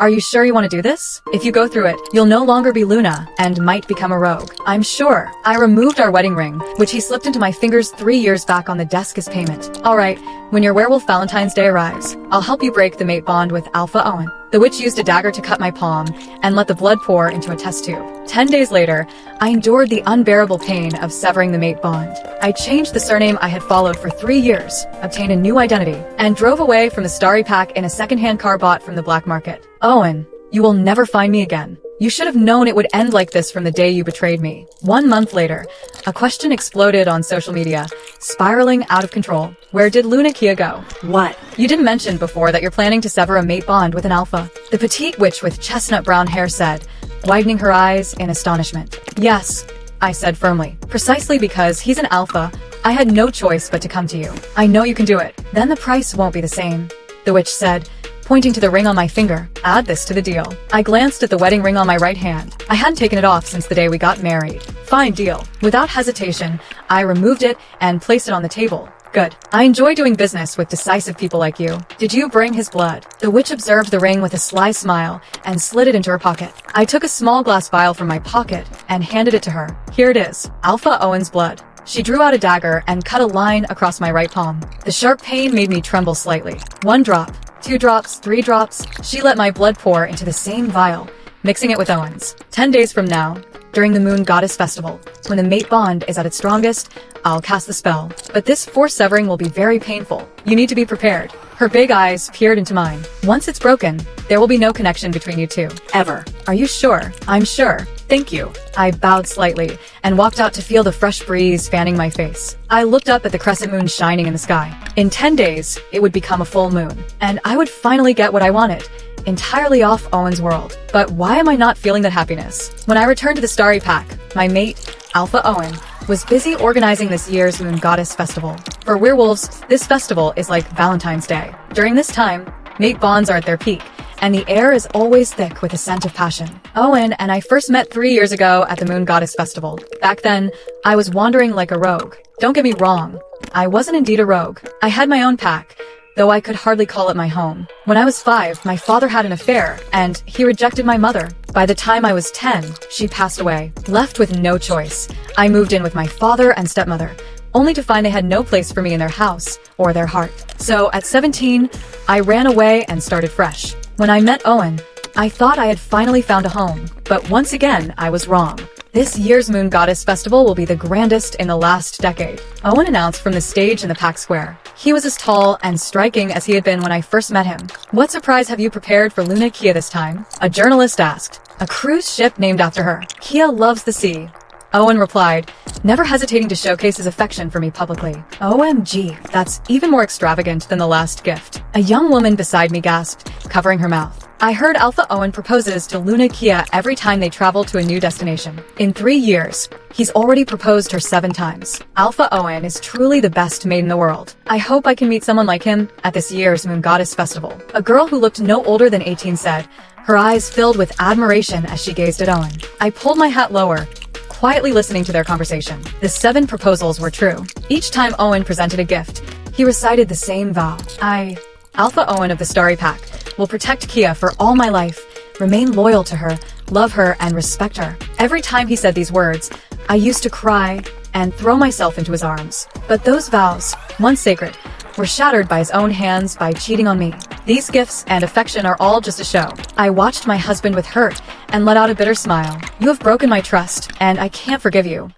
Are you sure you want to do this? If you go through it, you'll no longer be Luna, and might become a rogue. I'm sure. I removed our wedding ring, which he slipped into my fingers 3 years back on the desk as payment. Alright, when your werewolf Valentine's Day arrives, I'll help you break the mate bond with Alpha Owen. The witch used a dagger to cut my palm, and let the blood pour into a test tube. 10 days later, I endured the unbearable pain of severing the mate bond. I changed the surname I had followed for 3 years, obtained a new identity, and drove away from the Starry Pack in a second-hand car bought from the black market. Owen, you will never find me again. You should have known it would end like this from the day you betrayed me. 1 month later, a question exploded on social media, spiraling out of control. Where did Luna Kia go? What? You didn't mention before that you're planning to sever a mate bond with an alpha. The petite witch with chestnut brown hair said, widening her eyes in astonishment. Yes, I said firmly. Precisely because he's an alpha, I had no choice but to come to you. I know you can do it. Then the price won't be the same. The witch said, pointing to the ring on my finger. Add this to the deal. I glanced at the wedding ring on my right hand. I hadn't taken it off since the day we got married. Fine deal. Without hesitation, I removed it and placed it on the table. Good. I enjoy doing business with decisive people like you. Did you bring his blood? The witch observed the ring with a sly smile and slid it into her pocket. I took a small glass vial from my pocket and handed it to her. Here it is. Alpha Owen's blood. She drew out a dagger and cut a line across my right palm. The sharp pain made me tremble slightly. 1 drop. 2 drops, 3 drops. She let my blood pour into the same vial, mixing it with Owen's. 10 days from now, during the Moon Goddess Festival, when the mate bond is at its strongest, I'll cast the spell. But this forced severing will be very painful. You need to be prepared. Her big eyes peered into mine. Once it's broken, there will be no connection between you two. Ever. Are you sure? I'm sure. Thank you. I bowed slightly and walked out to feel the fresh breeze fanning my face. I looked up at the crescent moon shining in the sky. In 10 days, it would become a full moon, and I would finally get what I wanted. Entirely off Owen's world. But why am I not feeling that happiness? When I returned to the Starry Pack, my mate, Alpha Owen, was busy organizing this year's Moon Goddess Festival. For werewolves, this festival is like Valentine's Day. During this time, mate bonds are at their peak, and the air is always thick with a scent of passion. Owen and I first met 3 years ago at the Moon Goddess Festival. Back then, I was wandering like a rogue. Don't get me wrong, I wasn't indeed a rogue. I had my own pack, though I could hardly call it my home. When I was 5, my father had an affair, and he rejected my mother. By the time I was 10, she passed away. Left with no choice, I moved in with my father and stepmother, only to find they had no place for me in their house or their heart. So at 17, I ran away and started fresh. When I met Owen, I thought I had finally found a home, but once again, I was wrong. This year's Moon Goddess Festival will be the grandest in the last decade, Owen announced from the stage in the Pack Square. He was as tall and striking as he had been when I first met him. What surprise have you prepared for Luna Kia this time? A journalist asked. A cruise ship named after her. Kia loves the sea. Owen replied, never hesitating to showcase his affection for me publicly. OMG, that's even more extravagant than the last gift. A young woman beside me gasped, covering her mouth. I heard Alpha Owen proposes to Luna Kia every time they travel to a new destination. In 3 years, he's already proposed her 7 times. Alpha Owen is truly the best mate in the world. I hope I can meet someone like him at this year's Moon Goddess Festival. A girl who looked no older than 18 said, her eyes filled with admiration as she gazed at Owen. I pulled my hat lower, quietly listening to their conversation. The 7 proposals were true. Each time Owen presented a gift, he recited the same vow. Alpha Owen of the Starry Pack, will protect Kia for all my life, remain loyal to her, love her, and respect her. Every time he said these words, I used to cry and throw myself into his arms. But those vows, once sacred, were shattered by his own hands by cheating on me. These gifts and affection are all just a show. I watched my husband with hurt and let out a bitter smile. You have broken my trust, and I can't forgive you.